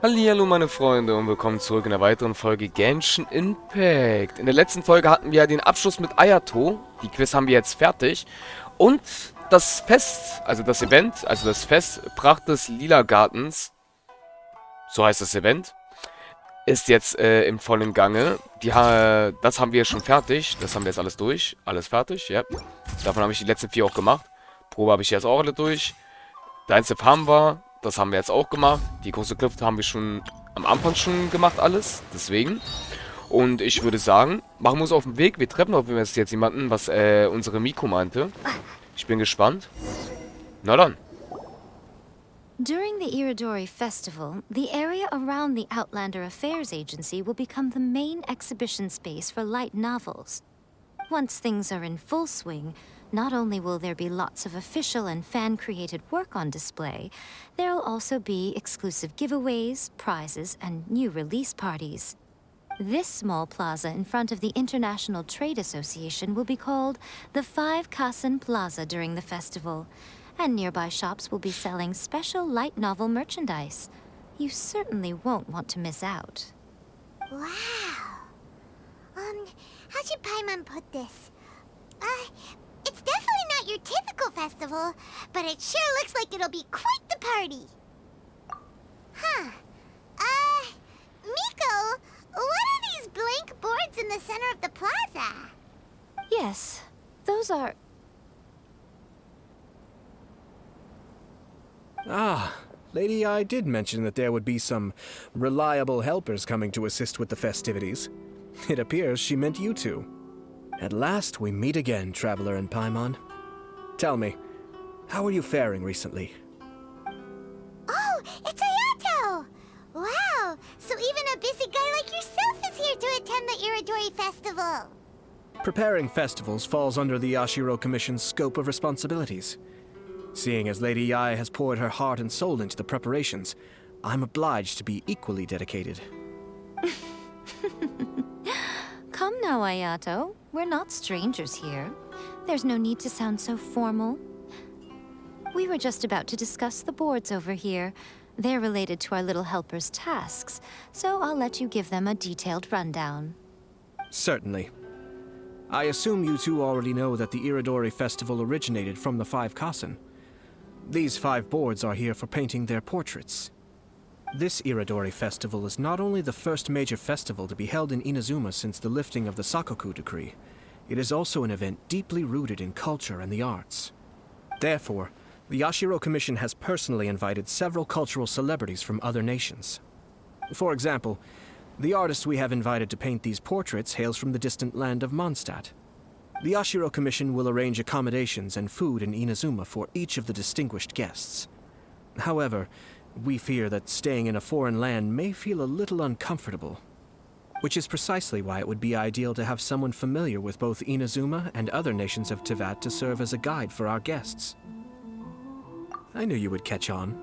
Hallihallo meine Freunde und willkommen zurück in der weiteren Folge Genshin Impact. In der letzten Folge hatten wir ja den Abschluss mit Ayato. Die Quiz haben wir jetzt fertig. Und das Fest, also das Event, also das Fest Pracht des Lila Gartens, so heißt das Event, ist jetzt im vollen Gange. Das haben wir schon fertig. Das haben wir jetzt alles durch. Alles fertig, ja. Davon habe ich die letzten 4 auch gemacht. Probe habe ich jetzt auch alle durch. Deins haben wir. Das haben wir jetzt auch gemacht. Die große Kluft haben wir schon am Anfang schon gemacht, alles. Deswegen. Und ich würde sagen, machen wir uns auf den Weg. Wir treffen auf jetzt jemanden, was unsere Miko meinte. Ich bin gespannt. Na dann. During the Iridori Festival, the area around the Outlander Affairs Agency will become the main exhibition space for light novels. Once things are in full swing, not only will there be lots of official and fan-created work on display, there'll also be exclusive giveaways, prizes, and new release parties. This small plaza in front of the International Trade Association will be called the 5 Kasen Plaza during the festival, and nearby shops will be selling special light novel merchandise. You certainly won't want to miss out. Wow. How should Paimon put this? It's definitely not your typical festival, but it sure looks like it'll be quite the party. Huh. Miko, what are these blank boards in the center of the plaza? Yes, those are... Ah, Lady I did mention that there would be some reliable helpers coming to assist with the festivities. It appears she meant you two. At last we meet again, Traveler and Paimon. Tell me, how are you faring recently? Oh, it's Ayato! Wow, so even a busy guy like yourself is here to attend the Iridori Festival. Preparing festivals falls under the Yashiro Commission's scope of responsibilities. Seeing as Lady Yae has poured her heart and soul into the preparations, I'm obliged to be equally dedicated. Come now, Ayato. We're not strangers here. There's no need to sound so formal. We were just about to discuss the boards over here. They're related to our little helper's tasks, so I'll let you give them a detailed rundown. Certainly. I assume you two already know that the Iridori Festival originated from the 5 Kasen. These 5 boards are here for painting their portraits. This Iridori Festival is not only the first major festival to be held in Inazuma since the lifting of the Sakoku Decree, it is also an event deeply rooted in culture and the arts. Therefore, the Yashiro Commission has personally invited several cultural celebrities from other nations. For example, the artist we have invited to paint these portraits hails from the distant land of Mondstadt. The Yashiro Commission will arrange accommodations and food in Inazuma for each of the distinguished guests. However, we fear that staying in a foreign land may feel a little uncomfortable, which is precisely why it would be ideal to have someone familiar with both Inazuma and other nations of Teyvat to serve as a guide for our guests. I knew you would catch on.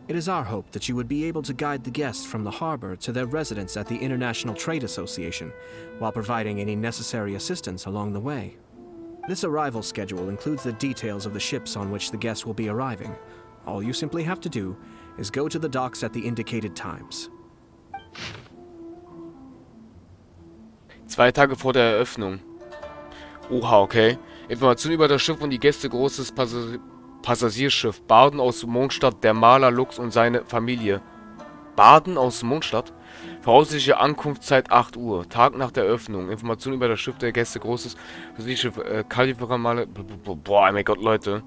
It is our hope that you would be able to guide the guests from the harbor to their residence at the International Trade Association, while providing any necessary assistance along the way. This arrival schedule includes the details of the ships on which the guests will be arriving. All you simply have to do is go to the docks at the indicated times. 2 Tage vor der Eröffnung. Oha, okay. Informationen über das Schiff und die Gäste. Großes Passagierschiff. Baden aus Mondstadt, der Maler Lux und seine Familie. Baden aus Mondstadt? Voraussichtliche Ankunftszeit 8 Uhr. Tag nach der Eröffnung. Informationen über das Schiff der Gäste. Großes Passagierschiff. Kalifera. Boah, mein Gott, Leute.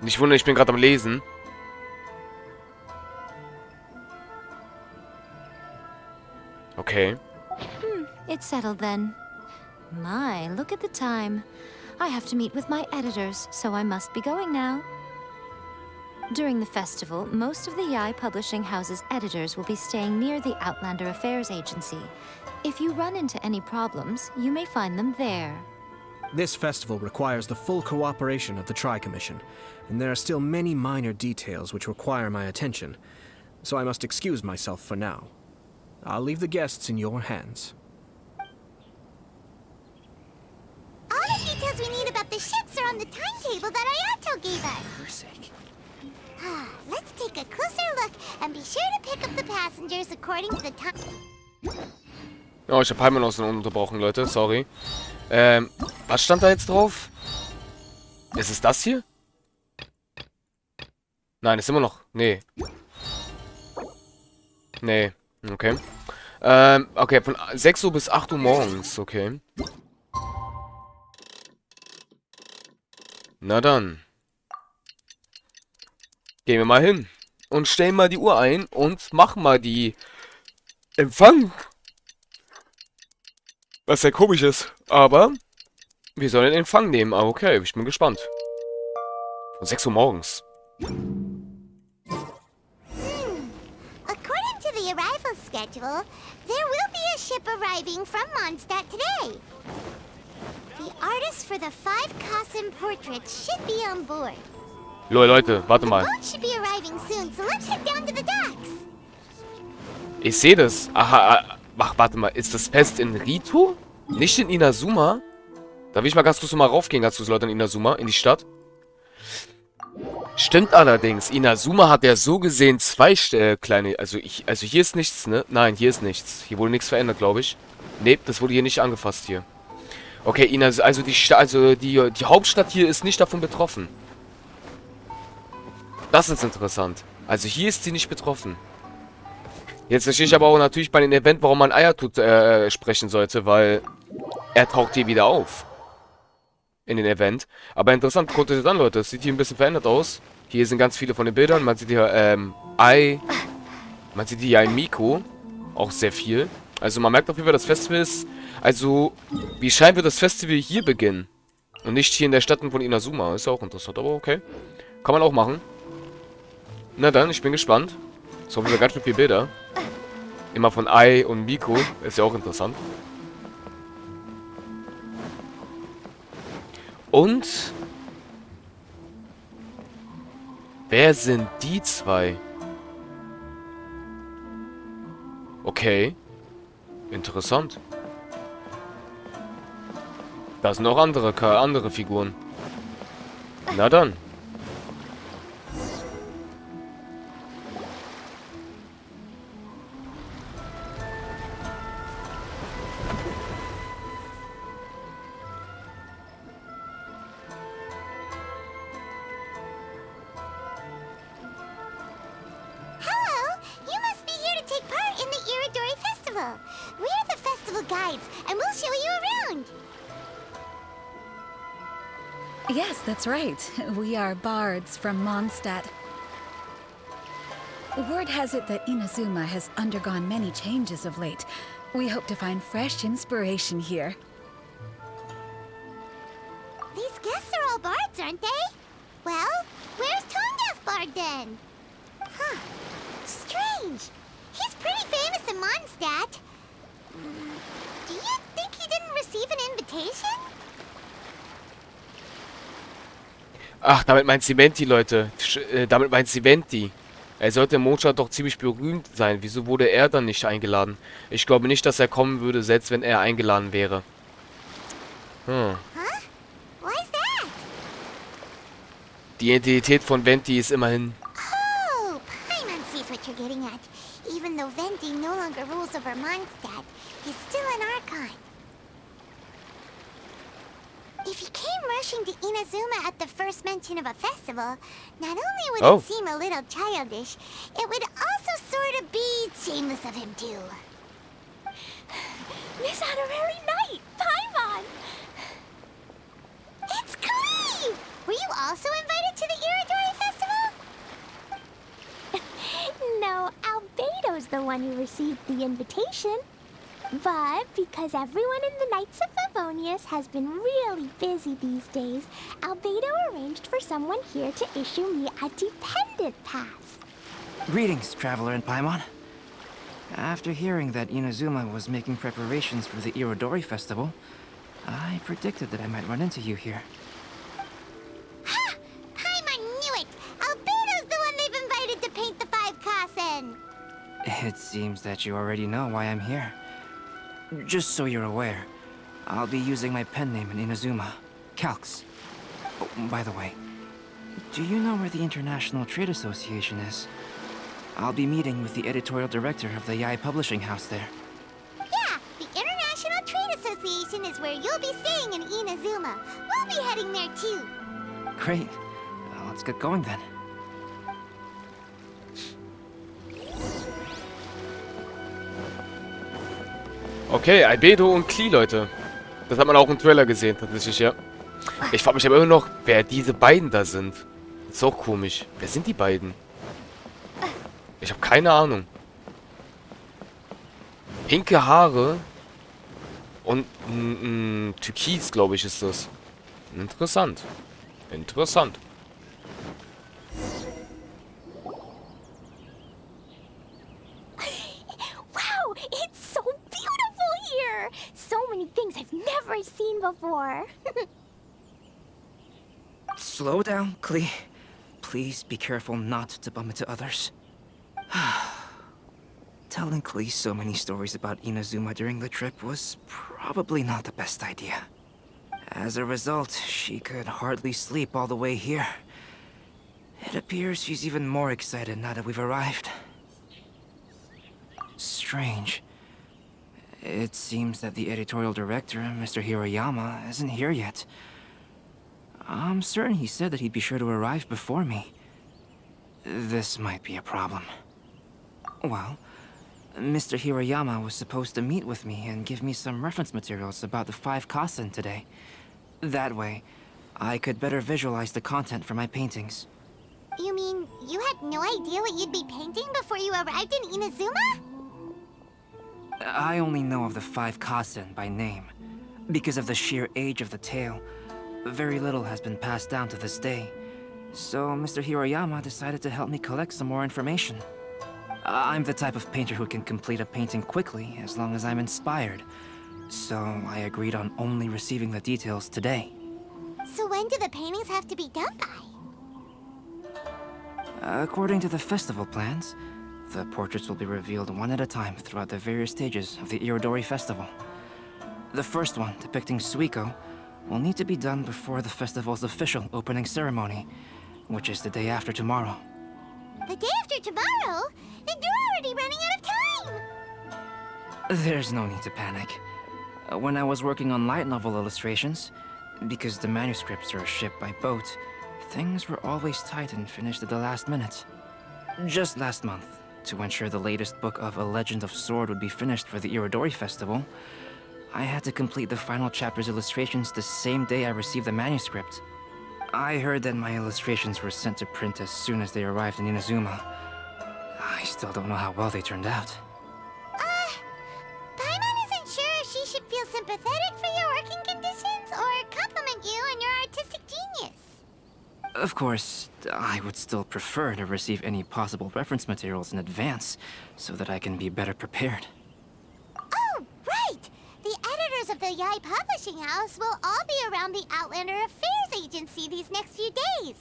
Nicht wundern, ich bin gerade am Lesen. Okay. It's settled then. My, look at the time. I have to meet with my editors, so I must be going now. During the festival, most of the Yae Publishing House's editors will be staying near the Outlander Affairs Agency. If you run into any problems, you may find them there. This festival requires the full cooperation of the Tri-Commission, and there are still many minor details which require my attention, so I must excuse myself for now. I'll leave the guests in your hands. All the details we need about the ships are on schedule that Ayato gave us. For her sake. Let's take a closer look and be sure to pick up the passengers according to the time. Oh, ich habe Heimann unterbrochen, Leute. Sorry. Was stand da jetzt drauf? Ist es das hier? Nein, ist immer noch... Nee. Nee. Okay. Okay, von 6 Uhr bis 8 Uhr morgens. Okay. Na dann. Gehen wir mal hin. Und stellen mal die Uhr ein und machen mal die Empfang. Was sehr komisch ist. Aber wir sollen den Empfang nehmen. Ah, okay, ich bin gespannt. Von 6 Uhr morgens. According to the arrival schedule, there will be a ship arriving from Mondstadt today. The artists for the 5 Kasim portraits should be on board. Leute, warte The mal. boat should be arriving soon, so let's head down to the docks. Ich sehe das. Aha, ach, warte mal. Ist das Fest in Rito? Nicht in Inazuma? Da will ich mal ganz kurz mal raufgehen, ganz kurz, Leute, in Inazuma, in die Stadt. Stimmt allerdings. Inazuma hat ja so gesehen 2 kleine... Also hier ist nichts, ne? Nein, hier ist nichts. Hier wurde nichts verändert, glaube ich. Nee, das wurde hier nicht angefasst hier. Okay, also die Hauptstadt hier ist nicht davon betroffen. Das ist interessant. Also hier ist sie nicht betroffen. Jetzt verstehe ich aber auch natürlich bei dem Event, warum man Ayato sprechen sollte, weil er taucht hier wieder auf. In den Event. Aber interessant, guckt euch das an, Leute. Es sieht hier ein bisschen verändert aus. Hier sind ganz viele von den Bildern. Man sieht hier man sieht hier ein Miko. Auch sehr viel. Also man merkt auf jeden Fall, das Festival ist... Also, wie scheint wird das Festival hier beginnen. Und nicht hier in der Stadt von Inazuma. Ist ja auch interessant, aber okay. Kann man auch machen. Na dann, ich bin gespannt. So haben wir ganz schön viele Bilder. Immer von Ai und Miko. Ist ja auch interessant. Und... Wer sind die zwei? Okay. Interessant. Da sind noch andere Figuren. Na dann. Hello! You must be here to take part in the Iridori Festival. We're the festival guides, and we'll show you around. Yes, that's right. We are bards from Mondstadt. Word has it that Inazuma has undergone many changes of late. We hope to find fresh inspiration here. These guests are all bards, aren't they? Well, where's Tone Deaf Bard then? Huh. Strange. He's pretty famous in Mondstadt. Do you think he didn't receive an invitation? Ach, damit meint sie Venti, Leute. Damit meint sie Venti. Er sollte im Mondstadt doch ziemlich berühmt sein. Wieso wurde er dann nicht eingeladen? Ich glaube nicht, dass er kommen würde, selbst wenn er eingeladen wäre. Huh? Why's that? Die Identität von Venti ist immerhin... Oh, Paimon sees what you're getting at. Even though Venti no longer rules over Mondstadt, he's still an Archon. If he came rushing to Inazuma at the first mention of a festival, not only would it seem a little childish, it would also sort of be shameless of him too. Miss Honorary Knight, Paimon! It's Klee! Were you also invited to the Iridori Festival? No, Albedo's the one who received the invitation. But because everyone in the Knights of Favonius has been really busy these days, Albedo arranged for someone here to issue me a dependent pass. Greetings, Traveler and Paimon. After hearing that Inazuma was making preparations for the Irodori Festival, I predicted that I might run into you here. Ha! Paimon knew it! Albedo's the one they've invited to paint the 5 Kasen! It seems that you already know why I'm here. Just so you're aware, I'll be using my pen name in Inazuma, Calx. Oh, by the way, do you know where the International Trade Association is? I'll be meeting with the editorial director of the Yai Publishing House there. Yeah, the International Trade Association is where you'll be staying in Inazuma. We'll be heading there too. Great. Let's get going then. Okay, Albedo und Klee, Leute. Das hat man auch im Trailer gesehen, tatsächlich, ja. Ich frage mich aber immer noch, wer diese beiden da sind. Das ist auch komisch. Wer sind die beiden? Ich habe keine Ahnung. Pinke Haare und Türkis, glaube ich, ist das. Interessant. Interessant. Wow, it's so beautiful here! So many things I've never seen before. Slow down, Klee. Please be careful not to bump into others. Telling Klee so many stories about Inazuma during the trip was probably not the best idea. As a result, she could hardly sleep all the way here. It appears she's even more excited now that we've arrived. Strange. It seems that the editorial director, Mr. Hiroyama, isn't here yet. I'm certain he said that he'd be sure to arrive before me. This might be a problem. Well, Mr. Hiroyama was supposed to meet with me and give me some reference materials about the 5 Kasen today. That way, I could better visualize the content for my paintings. You mean you had no idea what you'd be painting before you arrived in Inazuma? I only know of the 5 Kasen by name. Because of the sheer age of the tale, very little has been passed down to this day. So Mr. Hiroyama decided to help me collect some more information. I'm the type of painter who can complete a painting quickly as long as I'm inspired. So I agreed on only receiving the details today. So when do the paintings have to be done by? According to the festival plans, the portraits will be revealed one at a time throughout the various stages of the Irodori Festival. The first one, depicting Suiko, will need to be done before the festival's official opening ceremony, which is the day after tomorrow. The day after tomorrow? Then you're already running out of time! There's no need to panic. When I was working on light novel illustrations, because the manuscripts are shipped by boat, things were always tight and finished at the last minute. Just last month, to ensure the latest book of A Legend of Sword would be finished for the Irodori Festival, I had to complete the final chapter's illustrations the same day I received the manuscript. I heard that my illustrations were sent to print as soon as they arrived in Inazuma. I still don't know how well they turned out. Paimon isn't sure if she should feel sympathetic for your working conditions or compliment you on your artistic genius. Of course, I would still prefer to receive any possible reference materials in advance, so that I can be better prepared. Oh, right! The editors of the Yai Publishing House will all be around the Outlander Affairs Agency these next few days.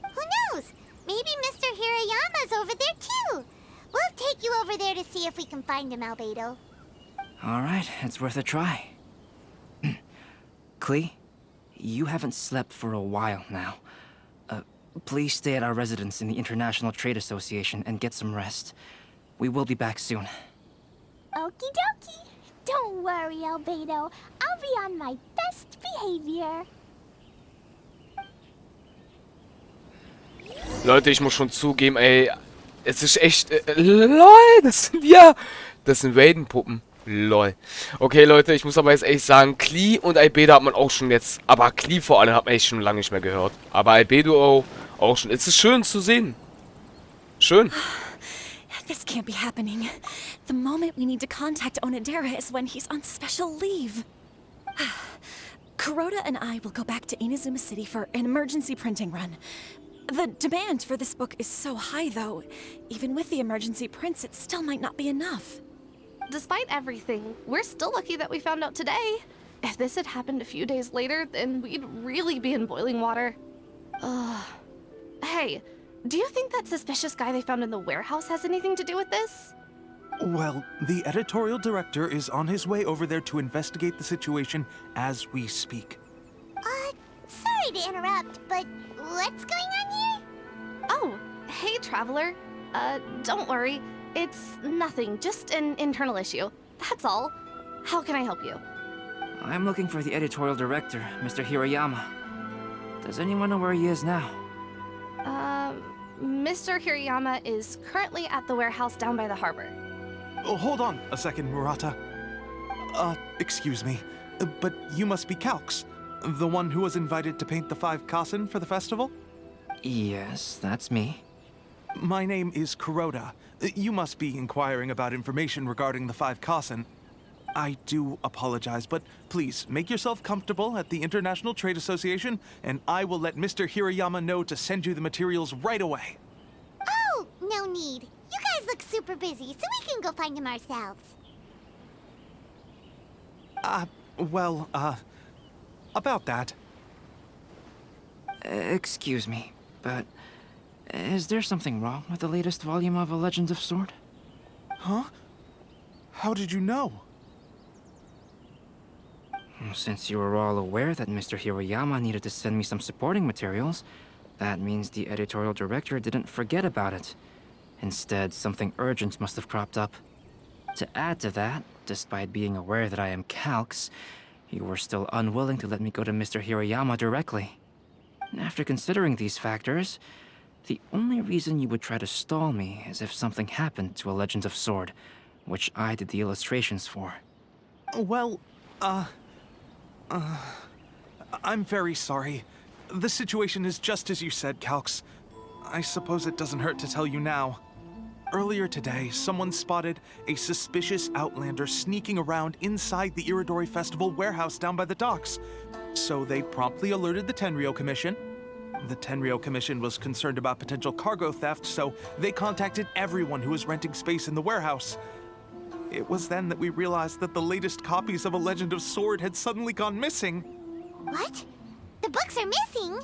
Who knows? Maybe Mr. Hiroyama's over there too. We'll take you over there to see if we can find him, Albedo. Alright, it's worth a try. Klee, you haven't slept for a while now. Please stay at our residence in the International Trade Association and get some rest. We will be back soon. Okie dokie. Don't worry, Albedo. I'll be on my best behavior. Leute, ich muss schon zugeben, ey, es ist echt, lol, das sind Raiden-Puppen. Lol. Okay, Leute, ich muss aber jetzt echt sagen, Klee und Albedo hat man auch schon jetzt, aber Klee vor allem hat man echt schon lange nicht mehr gehört. Aber Albedo auch schon. Es ist schön zu sehen. Schön. This can't be happening. The moment we need to contact Onodera is when he's on special leave. Kuroda and I will go back to Inazuma City for an emergency printing run. The demand for this book is so high, though. Even with the emergency prints, it still might not be enough. Despite everything, we're still lucky that we found out today. If this had happened a few days later, then we'd really be in boiling water. Hey, do you think that suspicious guy they found in the warehouse has anything to do with this? Well, the editorial director is on his way over there to investigate the situation as we speak. Sorry, Sorry to interrupt, but what's going on here? Oh, hey, Traveler. Don't worry. It's nothing, just an internal issue. That's all. How can I help you? I'm looking for the editorial director, Mr. Hirayama. Does anyone know where he is now? Mr. Hirayama is currently at the warehouse down by the harbor. Oh, hold on a second, Murata. Excuse me, but you must be Calx, the one who was invited to paint the 5 Kassen for the festival? Yes, that's me. My name is Kuroda. You must be inquiring about information regarding the 5 Kassen. I do apologize, but please make yourself comfortable at the International Trade Association, and I will let Mr. Hirayama know to send you the materials right away. Oh, no need. You guys look super busy, so we can go find him ourselves. About that. Excuse me, but is there something wrong with the latest volume of A Legend of Sword? Huh? How did you know? Since you were all aware that Mr. Hirayama needed to send me some supporting materials, that means the editorial director didn't forget about it. Instead, something urgent must have cropped up. To add to that, despite being aware that I am Calx, you were still unwilling to let me go to Mr. Hirayama directly. After considering these factors, the only reason you would try to stall me is if something happened to A Legend of Sword, which I did the illustrations for. Well, I'm very sorry. The situation is just as you said, Calx. I suppose it doesn't hurt to tell you now. Earlier today, someone spotted a suspicious outlander sneaking around inside the Iridori Festival warehouse down by the docks. So they promptly alerted the Tenryou Commission. The Tenryou Commission was concerned about potential cargo theft, so they contacted everyone who was renting space in the warehouse. It was then that we realized that the latest copies of A Legend of Sword had suddenly gone missing. What? The books are missing?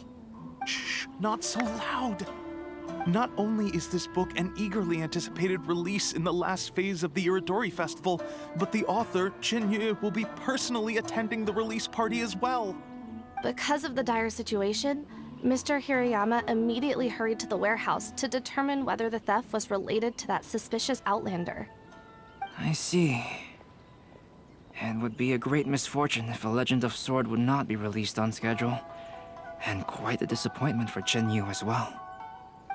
Shh, not so loud. Not only is this book an eagerly anticipated release in the last phase of the Iridori Festival, but the author, Jinyu, will be personally attending the release party as well. Because of the dire situation, Mr. Hirayama immediately hurried to the warehouse to determine whether the theft was related to that suspicious outlander. I see. It would be a great misfortune if A Legend of Sword would not be released on schedule. And quite a disappointment for Jinyu as well.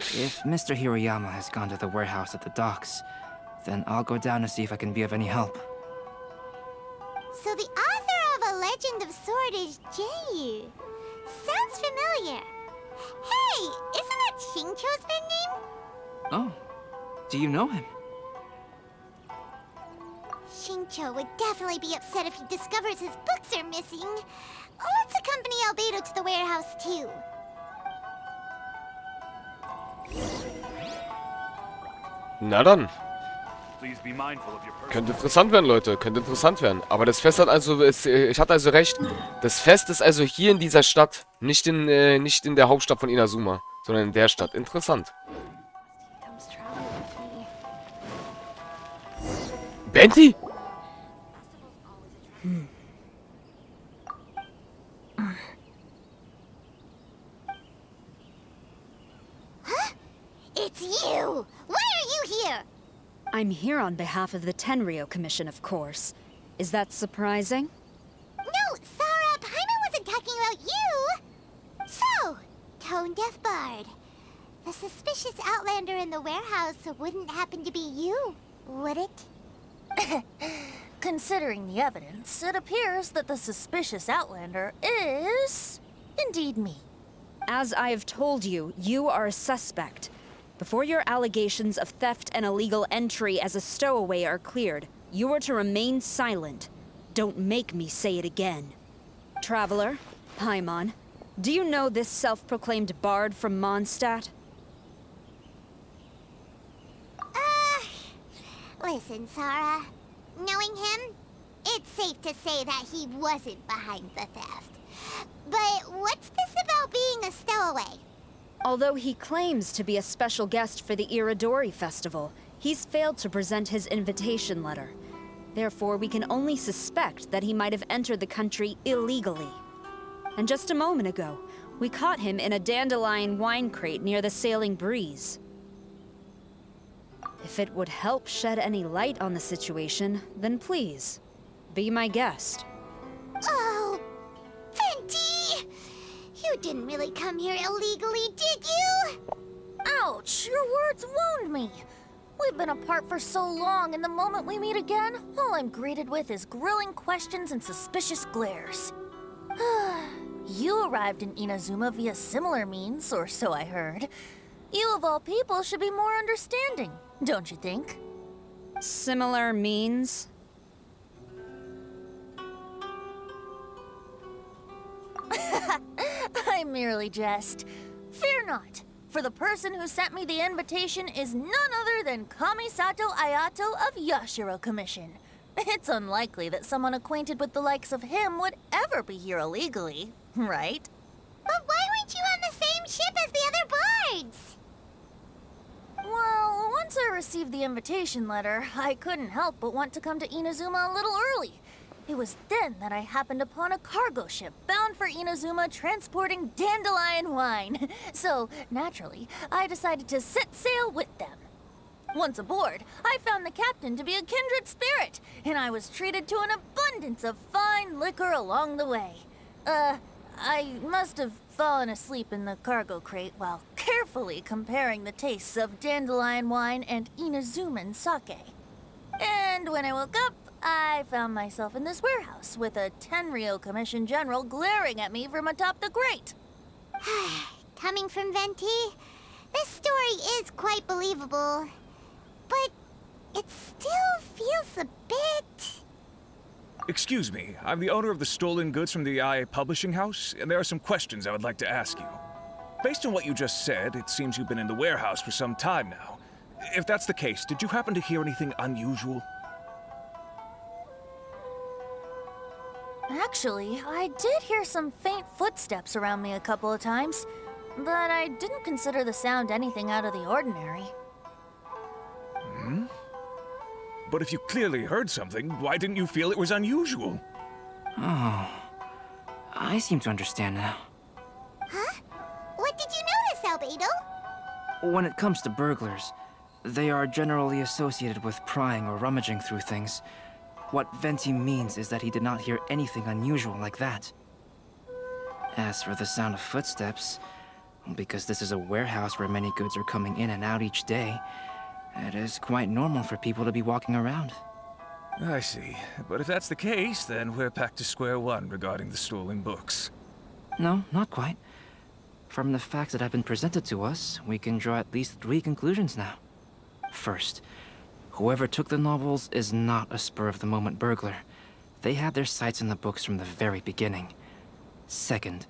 If Mr. Hirayama has gone to the warehouse at the docks, then I'll go down to see if I can be of any help. So the author of A Legend of Sword is Jinyu. Sounds familiar. Hey, isn't that Xingqiu's pen name? Oh, do you know him? Xingqiu would definitely be upset if he discovers his books are missing. Let's accompany Albedo to the warehouse, too. Na dann. Please be mindful of your personal. Könnte interessant werden, Leute. Könnte interessant werden. Aber das Fest hat also... ich hatte also recht. Das Fest ist also hier in dieser Stadt. Nicht in der Hauptstadt von Inazuma. Sondern in der Stadt. Interessant. Benti? It's you! Why are you here? I'm here on behalf of the Tenryou Commission, of course. Is that surprising? No, Sarah, Paimon wasn't talking about you! So, Tone-Deaf Bard. The suspicious outlander in the warehouse wouldn't happen to be you, would it? Considering the evidence, it appears that the suspicious outlander is indeed me. As I have told you, you are a suspect. Before your allegations of theft and illegal entry as a stowaway are cleared, you are to remain silent. Don't make me say it again. Traveler, Paimon, do you know this self-proclaimed bard from Mondstadt? Listen, Sarah. Knowing him, it's safe to say that he wasn't behind the theft. But what's this about being a stowaway? Although he claims to be a special guest for the Iridori Festival, he's failed to present his invitation letter. Therefore, we can only suspect that he might have entered the country illegally. And just a moment ago, We caught him in a dandelion wine crate near the Sailing Breeze. If it would help shed any light on the situation, then please, be my guest. Oh, Venti! You didn't really come here illegally, did you? Ouch, your words wound me. We've been apart for so long, and the moment we meet again, all I'm greeted with is grilling questions and suspicious glares. You arrived in Inazuma via similar means, or so I heard. You of all people should be more understanding, don't you think? Similar means? I merely jest. Fear not, for the person who sent me the invitation is none other than Kamisato Ayato of Yashiro Commission. It's unlikely that someone acquainted with the likes of him would ever be here illegally, right? But why weren't you on the same ship as the other bards? Well, once I received the invitation letter, I couldn't help but want to come to Inazuma a little early. It was then that I happened upon a cargo ship bound for Inazuma transporting dandelion wine. So, naturally, I decided to set sail with them. Once aboard, I found the captain to be a kindred spirit, and I was treated to an abundance of fine liquor along the way. I must have fallen asleep in the cargo crate while carefully comparing the tastes of dandelion wine and Inazuman sake. And when I woke up, I found myself in this warehouse with a Tenryou Commission general glaring at me from atop the grate. Coming from Venti, this story is quite believable. But it still feels a bit... Excuse me, I'm the owner of the stolen goods from the IA publishing house, and there are some questions I would like to ask you. Based on what you just said, it seems you've been in the warehouse for some time now. If that's the case, did you happen to hear anything unusual? Actually, I did hear some faint footsteps around me a couple of times, but I didn't consider the sound anything out of the ordinary. But if you clearly heard something, why didn't you feel it was unusual? Oh, I seem to understand now. Huh? What did you notice, Albedo? When it comes to burglars, they are generally associated with prying or rummaging through things. What Venti means is that he did not hear anything unusual like that. As for the sound of footsteps, because this is a warehouse where many goods are coming in and out each day, it is quite normal for people to be walking around. I see. But if that's the case, then we're back to square one regarding the stolen books. No, not quite. From the facts that have been presented to us, we can draw at least 3 conclusions now. First, whoever took the novels is not a spur-of-the-moment burglar. They had their sights on the books from the very beginning. Second,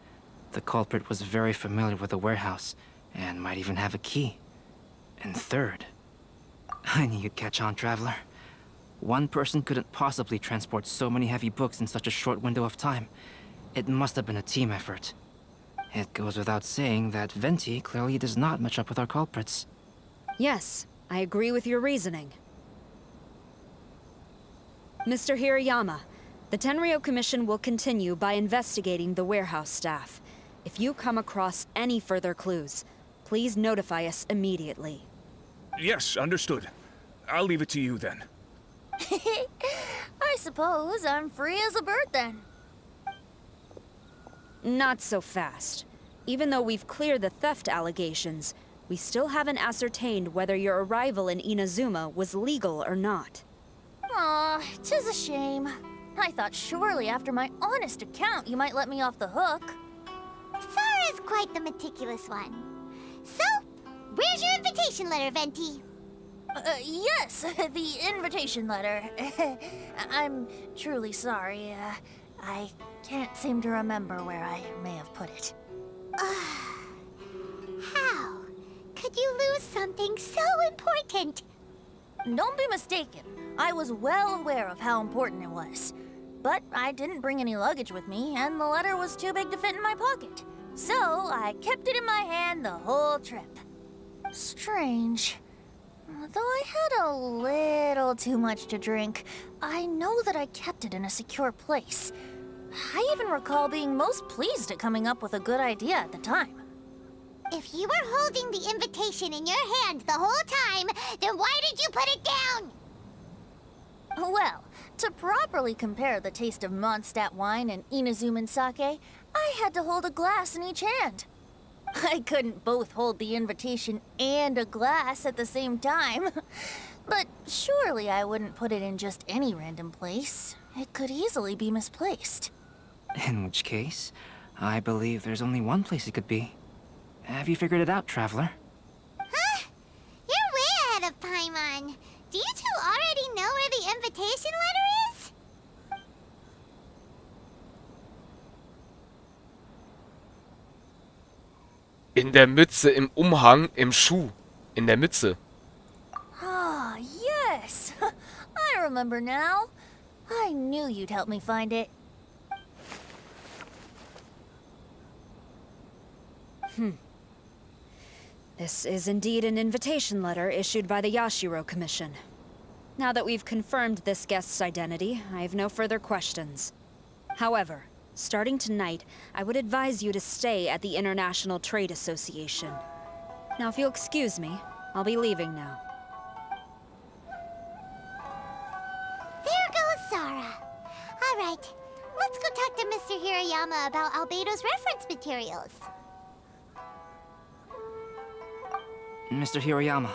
the culprit was very familiar with the warehouse, and might even have a key. And third, I knew you'd catch on, Traveler. One person couldn't possibly transport so many heavy books in such a short window of time. It must have been a team effort. It goes without saying that Venti clearly does not match up with our culprits. Yes, I agree with your reasoning. Mr. Hirayama, the Tenryou Commission will continue by investigating the warehouse staff. If you come across any further clues, please notify us immediately. Yes, understood. I'll leave it to you then. I suppose I'm free as a bird then. Not so fast. Even though we've cleared the theft allegations, we still haven't ascertained whether your arrival in Inazuma was legal or not. Aw, 'tis a shame. I thought surely after my honest account you might let me off the hook. Sara's quite the meticulous one. So, where's your invitation letter, Venti? Yes, the invitation letter. I'm truly sorry. I can't seem to remember where I may have put it. How could you lose something so important? Don't be mistaken. I was well aware of how important it was. But I didn't bring any luggage with me, and the letter was too big to fit in my pocket. So I kept it in my hand the whole trip. Strange. Though I had a little too much to drink, I know that I kept it in a secure place. I even recall being most pleased at coming up with a good idea at the time. If you were holding the invitation in your hand the whole time, then why did you put it down? Well, to properly compare the taste of Mondstadt wine and Inazuman sake, I had to hold a glass in each hand. I couldn't both hold the invitation and a glass at the same time. But surely I wouldn't put it in just any random place. It could easily be misplaced. In which case, I believe there's only one place it could be. Have you figured it out, Traveler? Huh? You're way ahead of Paimon. Do you two already know where the invitation letter is? In der Mütze, im Umhang, im Schuh. In der Mütze. Ah, yes. I remember now. I knew you'd help me find it. This is indeed an invitation letter issued by the Yashiro Commission. Now that we've confirmed this guest's identity, I have no further questions. However, starting tonight, I would advise you to stay at the International Trade Association. Now, if you'll excuse me, I'll be leaving now. There goes Zara. All right, let's go talk to Mr. Hirayama about Albedo's reference materials. Mr. Hirayama,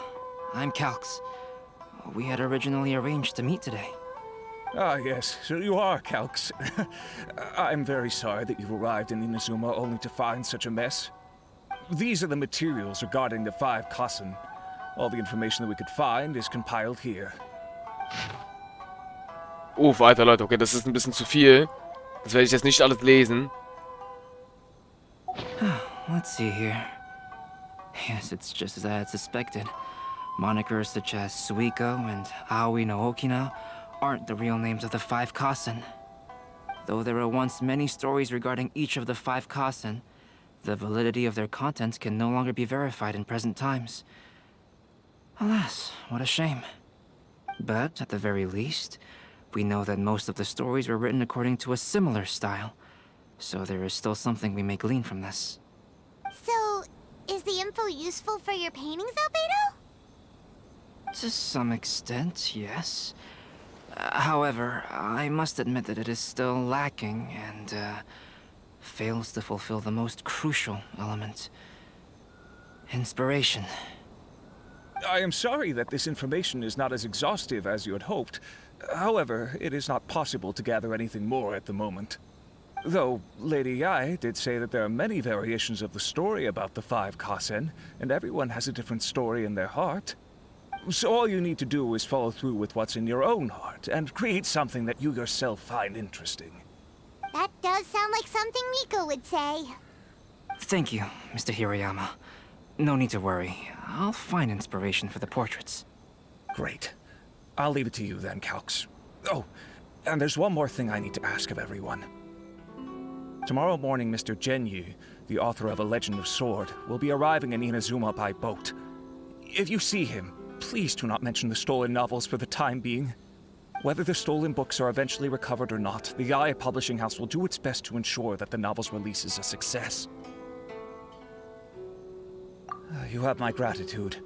I'm Calx. We had originally arranged to meet today. Ah, yes, so you are Calx. I'm very sorry that you've arrived in Inazuma only to find such a mess. These are the materials regarding the 5 Kassen. All the information that we could find is compiled here. Uff, Alter, Leute, okay, das ist ein bisschen zu viel. Das werde ich jetzt nicht alles lesen. Let's see here. Yes, it's just as I had suspected. Monikers such as Suiko and Aoi no Okina aren't the real names of the 5 Kassen. Though there were once many stories regarding each of the 5 Kassen, the validity of their contents can no longer be verified in present times. Alas, what a shame. But, at the very least, we know that most of the stories were written according to a similar style, so there is still something we may glean from this. So, is the info useful for your paintings, Albedo? To some extent, yes. However, I must admit that it is still lacking and fails to fulfill the most crucial element. Inspiration. I am sorry that this information is not as exhaustive as you had hoped. However, it is not possible to gather anything more at the moment. Though, Lady Yae did say that there are many variations of the story about the 5 Kassen, and everyone has a different story in their heart. So all you need to do is follow through with what's in your own heart, and create something that you yourself find interesting. That does sound like something Miko would say. Thank you, Mr. Hirayama. No need to worry. I'll find inspiration for the portraits. Great. I'll leave it to you then, Calx. Oh, and there's one more thing I need to ask of everyone. Tomorrow morning, Mr. Genyu, the author of A Legend of Sword, will be arriving in Inazuma by boat. If you see him, please do not mention the stolen novels for the time being. Whether the stolen books are eventually recovered or not, the Eine publishing house will do its best to ensure that the novel's release is a success. You have my gratitude.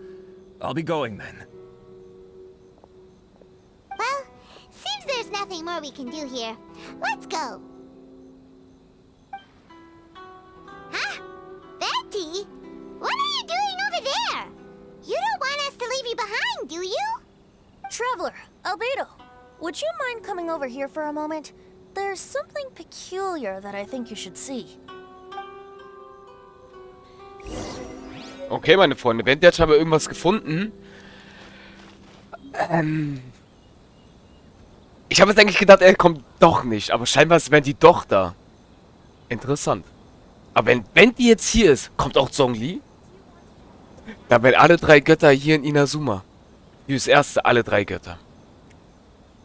I'll be going then. Well, seems there's nothing more we can do here. Let's go. Huh? Betty? What are you doing over there? You don't want us to leave you behind, do you? Traveler, Albedo, would you mind coming over here for a moment? There's something peculiar that I think you should see. Okay, meine Freunde, Wendy hat scheinbar irgendwas gefunden. Ich habe jetzt eigentlich gedacht, er kommt doch nicht, aber scheinbar ist Wendy doch da. Interessant. Aber wenn Wendy jetzt hier ist, kommt auch Zhongli? Da wären alle 3 Götter hier in Inazuma. Wie das erste, alle 3 Götter.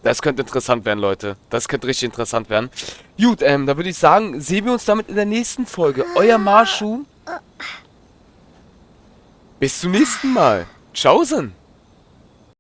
Das könnte interessant werden, Leute. Das könnte richtig interessant werden. Gut, da würde ich sagen, sehen wir uns damit in der nächsten Folge. Euer Marshu. Bis zum nächsten Mal. Tschaußen.